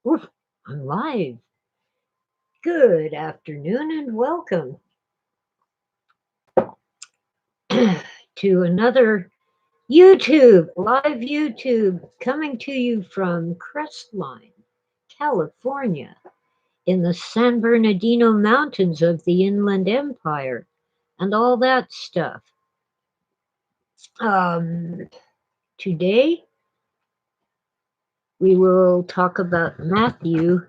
Oof, I'm live. Good afternoon and welcome to another live YouTube, coming to you from Crestline, California, in the San Bernardino Mountains of the Inland Empire, and all that stuff. Um, Today, we will talk about Matthew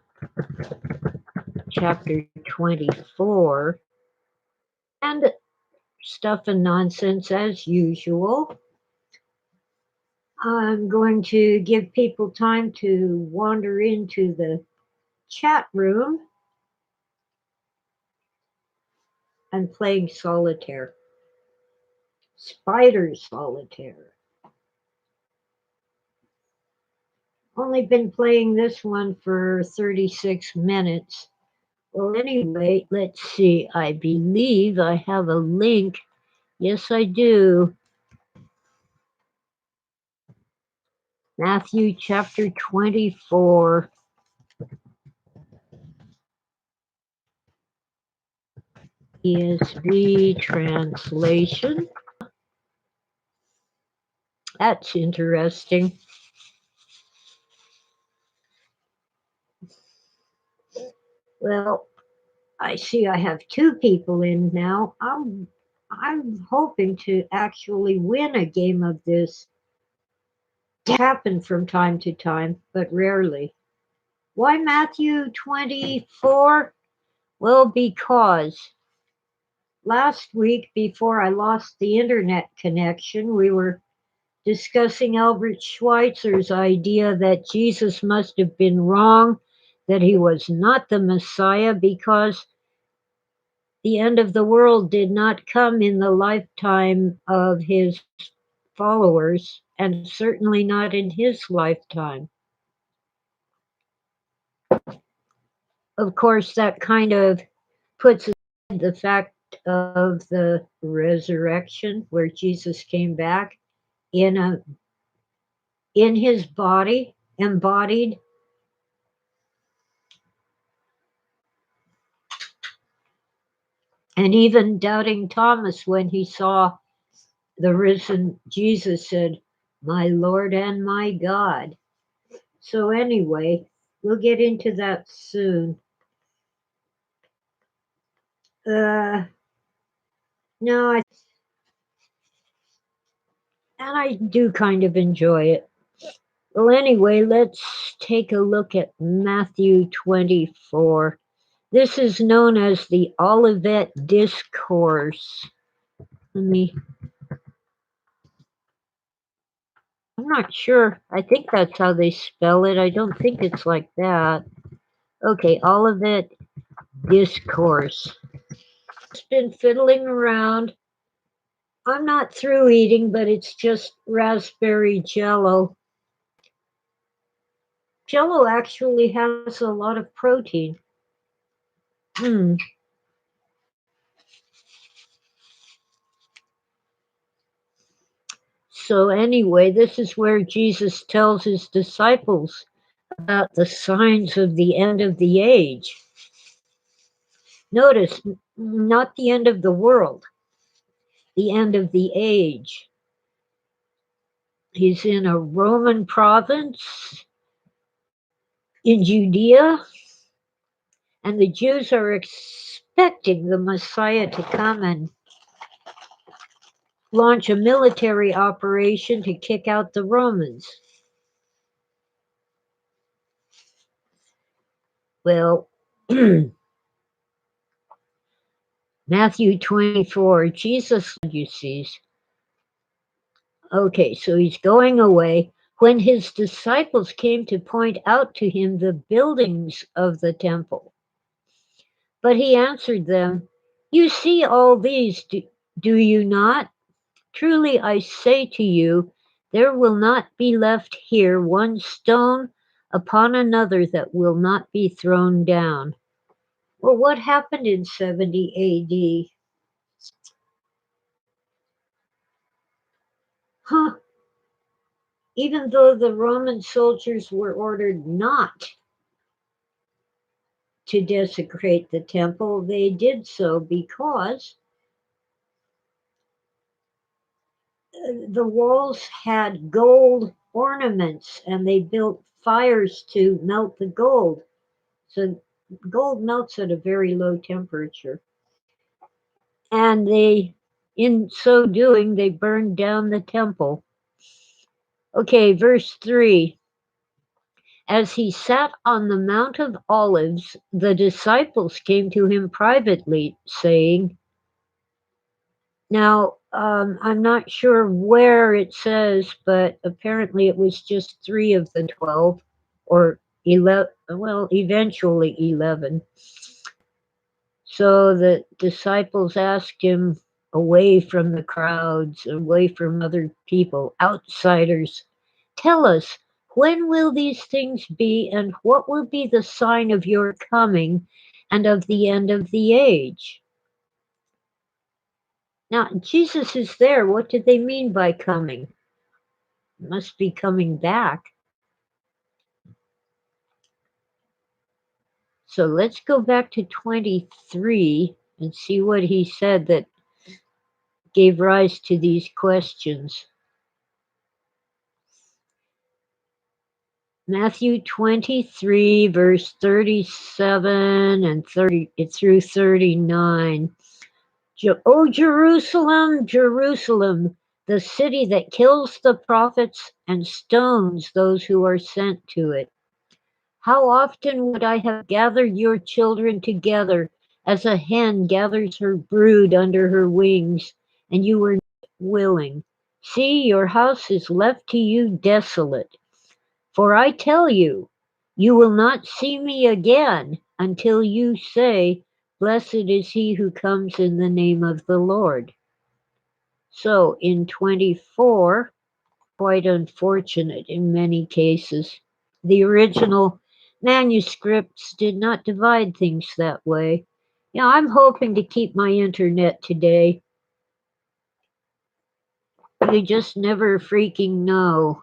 chapter 24 and stuff and nonsense as usual. I'm going to give people time to wander into the chat room and playing solitaire. Spider solitaire. Only been playing this one for 36 minutes. Well, anyway, let's see. I believe I have a link. Yes, I do. Matthew chapter 24. ESV translation. That's interesting. Well, I see I have two people in now. I'm hoping to actually win a game of this. Happen from time to time, but rarely. Why Matthew 24? Well, because last week before I lost the internet connection, we were discussing Albert Schweitzer's idea that Jesus must have been wrong, that he was not the Messiah because the end of the world did not come in the lifetime of his followers, and certainly not in his lifetime. Of course, that kind of puts aside the fact of the resurrection, where Jesus came back in a in his body, embodied. And even doubting Thomas, when he saw the risen Jesus, said, "My Lord and my God." So, anyway, we'll get into that soon. No, and I do kind of enjoy it. Well, anyway, let's take a look at Matthew 24. This is known as the Olivet Discourse. Let me, I'm not sure. I think that's how they spell it. I don't think it's like that. Okay, Olivet Discourse. Just been fiddling around. I'm not through eating, but it's just raspberry jello. Jello actually has a lot of protein. Hmm. So, anyway, this is where Jesus tells his disciples about the signs of the end of the age. Notice, not the end of the world, the end of the age. He's in a Roman province in Judea, and the Jews are expecting the Messiah to come and launch a military operation to kick out the Romans. Well, Matthew 24, Jesus, Sadducees. Okay, so he's going away. When his disciples came to point out to him the buildings of the temple, but he answered them, "You see all these, do you not? Truly I say to you, there will not be left here one stone upon another that will not be thrown down." Well, what happened in 70 AD? Huh, even though the Roman soldiers were ordered not to desecrate the temple, they did so because the walls had gold ornaments and they built fires to melt the gold. So gold melts at a very low temperature. And in so doing, they burned down the temple. Okay, verse 3. As he sat on the Mount of Olives, the disciples came to him privately, saying, now, I'm not sure where it says, but apparently it was just 3 of the 12, or 11, well, eventually 11. So the disciples asked him, away from the crowds, away from other people, outsiders, tell us, when will these things be, and what will be the sign of your coming and of the end of the age? Now, Jesus is there. What did they mean by coming? Must be coming back. So let's go back to 23 and see what he said that gave rise to these questions. Matthew 23, verse 37 and 30 through 39. O Jerusalem, Jerusalem, the city that kills the prophets and stones those who are sent to it. How often would I have gathered your children together as a hen gathers her brood under her wings, and you were not willing. See, your house is left to you desolate. For I tell you, you will not see me again until you say, blessed is he who comes in the name of the Lord. So in 24, quite unfortunate in many cases. The original manuscripts did not divide things that way. Yeah, I'm hoping to keep my internet today. You just never freaking know.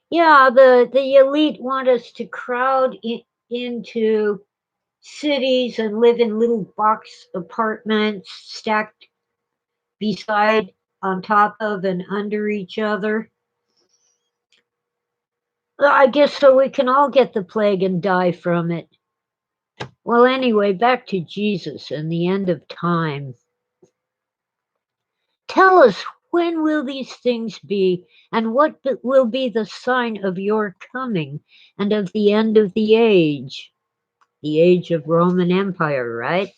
Yeah, the elite want us to crowd into cities and live in little box apartments stacked beside, on top of, and under each other. I guess so we can all get the plague and die from it. Well, anyway, back to Jesus and the end of time. Tell us, when will these things be, and what will be the sign of your coming and of the end of the age? The age of Roman Empire, right?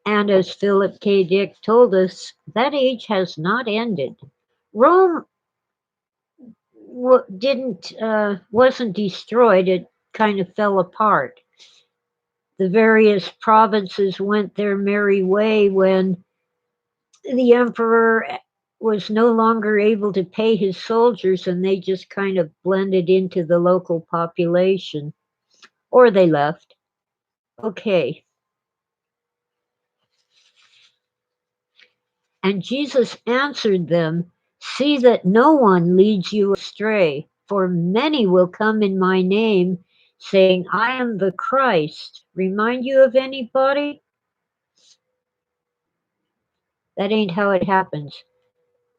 And as Philip K. Dick told us, that age has not ended. Rome wasn't destroyed, it kind of fell apart. The various provinces went their merry way when the emperor was no longer able to pay his soldiers and they just kind of blended into the local population, or they left. Okay. And Jesus answered them, see that no one leads you astray, for many will come in my name, saying, I am the Christ. Remind you of anybody? That ain't how it happens.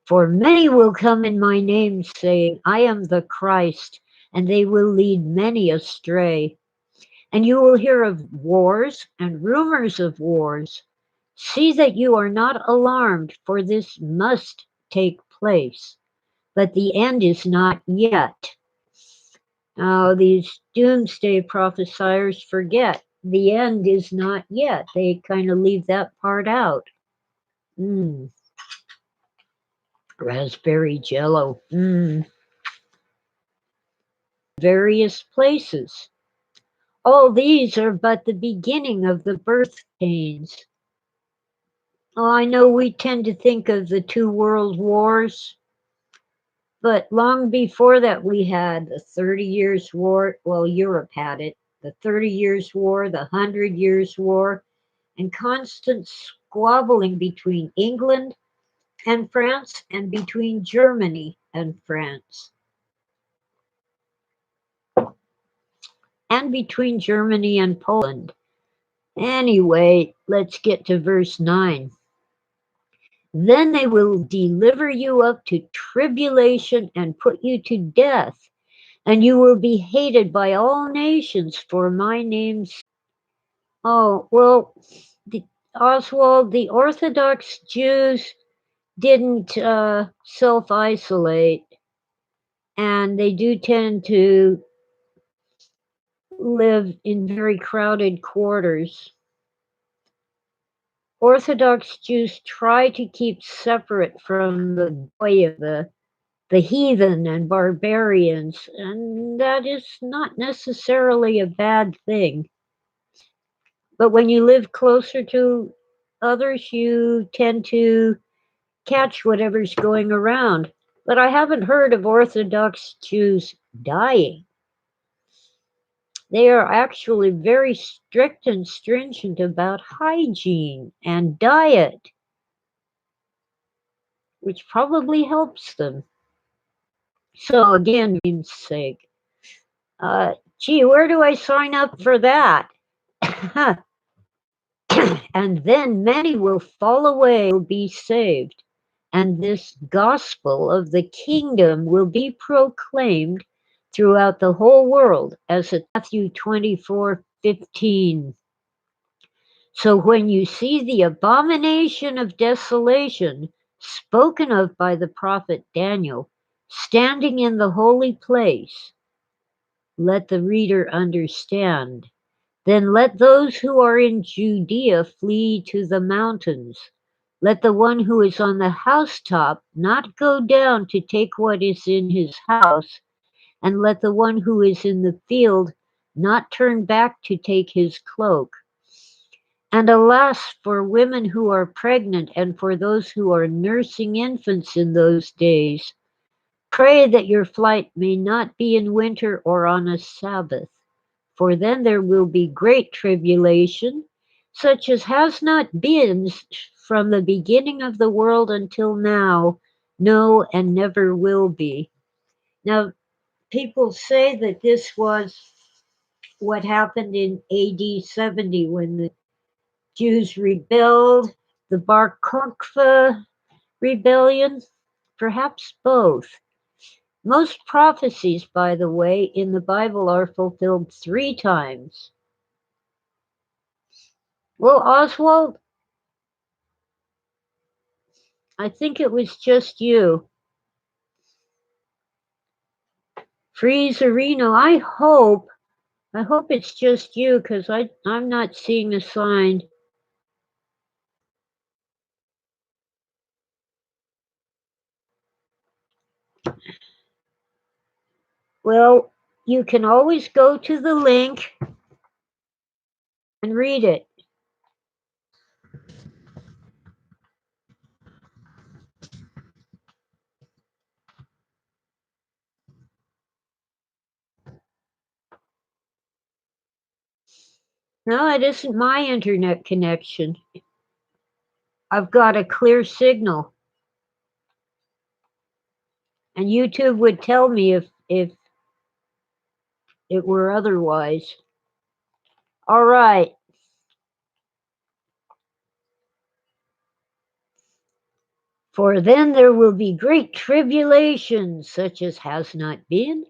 For many will come in my name, saying, I am the Christ, and they will lead many astray. And you will hear of wars and rumors of wars. See that you are not alarmed, for this must take place, but the end is not yet. Now, these doomsday prophesiers forget the end is not yet. They kind of leave that part out. Raspberry Jello. Various places. All these are but the beginning of the birth pains. Oh, I know we tend to think of the 2 world wars, but long before that we had the 30 Years' War. Well, Europe had it. The 30 Years' War, the 100 Years' War, and constant squabbling between England and France and between Germany and France. and between Germany and Poland. Anyway, let's get to verse 9. Then they will deliver you up to tribulation and put you to death, and you will be hated by all nations for my name's. Oh, well, the, Oswald, the Orthodox Jews didn't self-isolate, and they do tend to live in very crowded quarters. Orthodox Jews try to keep separate from the goyim, the heathen and barbarians, and that is not necessarily a bad thing. But when you live closer to others, you tend to catch whatever's going around. But I haven't heard of Orthodox Jews dying. They are actually very strict and stringent about hygiene and diet, which probably helps them. So again, namesake. Gee, where do I sign up for that? And then many will fall away, will be saved, and this gospel of the kingdom will be proclaimed throughout the whole world, as in Matthew 24:15. So when you see the abomination of desolation spoken of by the prophet Daniel standing in the holy place, let the reader understand. Then let those who are in Judea flee to the mountains. Let the one who is on the housetop not go down to take what is in his house, and let the one who is in the field not turn back to take his cloak. And alas, for women who are pregnant and for those who are nursing infants in those days, pray that your flight may not be in winter or on a Sabbath, for then there will be great tribulation, such as has not been from the beginning of the world until now, no, and never will be. Now, people say that this was what happened in AD 70 when the Jews rebelled, the Bar Kokhba rebellion, perhaps both. Most prophecies, by the way, in the Bible are fulfilled 3 times. Well, Oswald, I think it was just you. Freeze Areno, I hope it's just you, because I'm not seeing a sign. Well, you can always go to the link and read it. No, it isn't my internet connection. I've got a clear signal. And YouTube would tell me if it were otherwise. All right. For then there will be great tribulation, such as has not been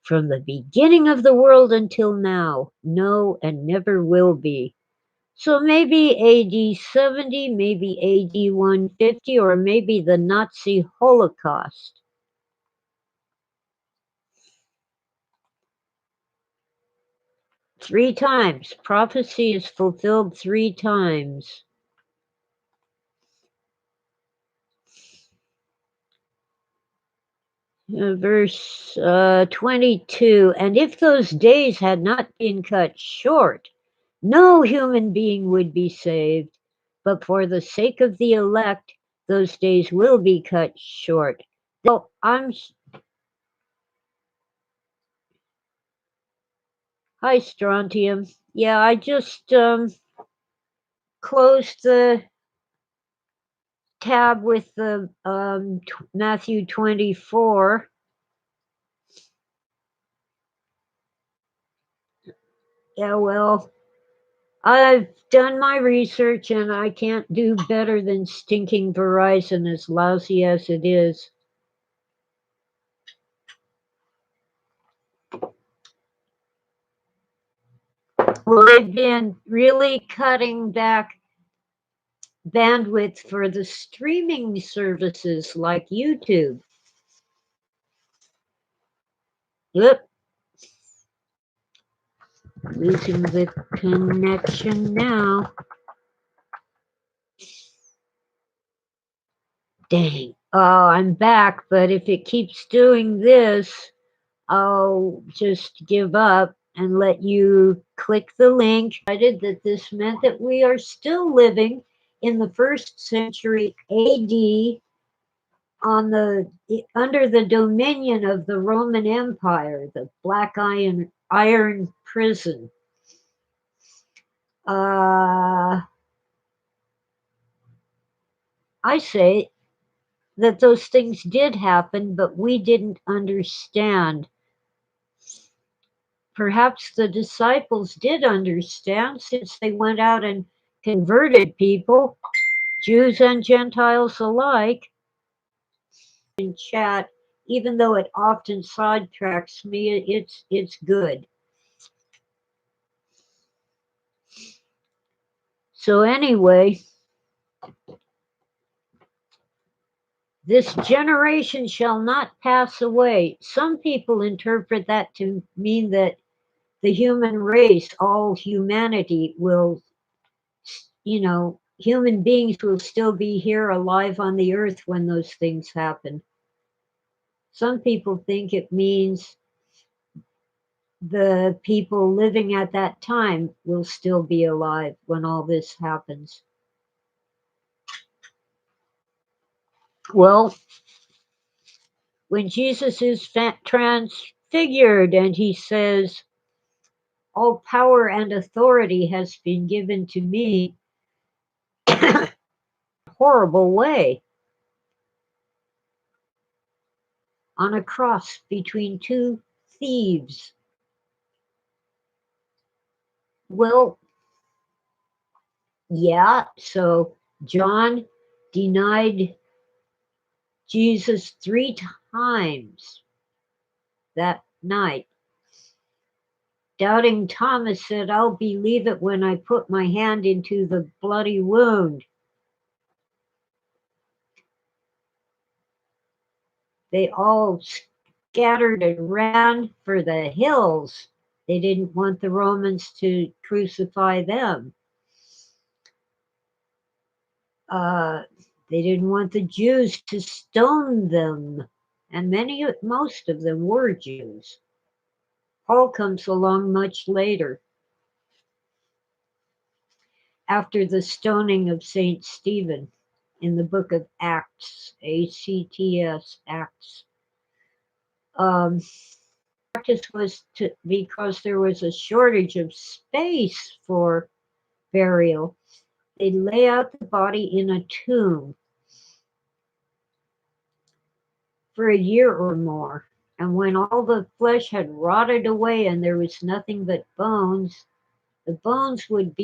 from the beginning of the world until now, no, and never will be. So maybe AD 70, maybe AD 150, or maybe the Nazi Holocaust. Three times. Prophecy is fulfilled 3 times. Verse 22, and if those days had not been cut short, no human being would be saved, but for the sake of the elect, those days will be cut short. So hi, Strontium. Yeah, I just closed the tab with the Matthew 24. Yeah, well, I've done my research and I can't do better than stinking Verizon, as lousy as it is. Well, they've been really cutting back bandwidth for the streaming services like YouTube. Yep, losing the connection now. Dang. Oh, I'm back, but if it keeps doing this, I'll just give up and let you click the link. I did that this meant that we are still living in the first century AD on the under the dominion of the Roman Empire, the Black Iron Prison. I say that those things did happen, but we didn't understand. Perhaps the disciples did understand, since they went out and converted people, Jews and Gentiles alike. In chat, even though it often sidetracks me, it's good. So anyway, this generation shall not pass away. Some people interpret that to mean that the human race, all humanity, will, human beings will still be here alive on the earth when those things happen. Some people think it means the people living at that time will still be alive when all this happens. Well, when Jesus is transfigured and he says, all power and authority has been given to me, horrible way, on a cross between two thieves. Well, yeah, so John denied Jesus 3 times that night. Doubting Thomas said, I'll believe it when I put my hand into the bloody wound. They all scattered and ran for the hills. They didn't want the Romans to crucify them. They didn't want the Jews to stone them. And most of them were Jews. Paul comes along much later, after the stoning of St. Stephen in the book of Acts, ACTS, Acts. Practice was because there was a shortage of space for burial. They lay out the body in a tomb for a year or more. And when all the flesh had rotted away and there was nothing but bones, the bones would be